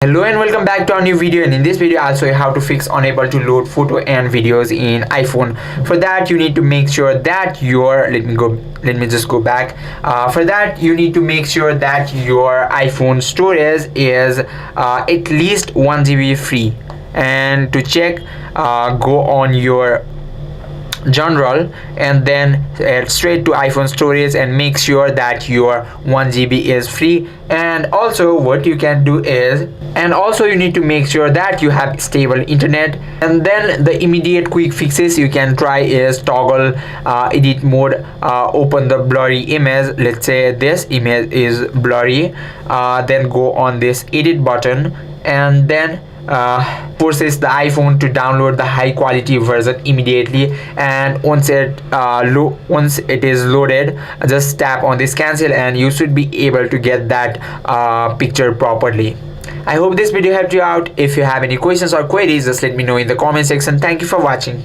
Hello and welcome back to our new video, and in this video I'll show you how to fix unable to load photo and videos in iPhone. For that you need to make sure that your let me just go back. For that you need to make sure that your iPhone storage is at least 1 GB free, and to check go on your general and then straight to iPhone storage and make sure that your 1 GB is free. And also what you can do is, and also you need to make sure that you have stable internet. And then the immediate quick fixes you can try is toggle edit mode, open the blurry image. Let's say this image is blurry, then go on this edit button and then forces the iPhone to download the high quality version immediately. And once it is loaded, just tap on this cancel and you should be able to get that picture properly. I hope this video helped you out. If you have any questions or queries, just let me know in the comment section. Thank you for watching.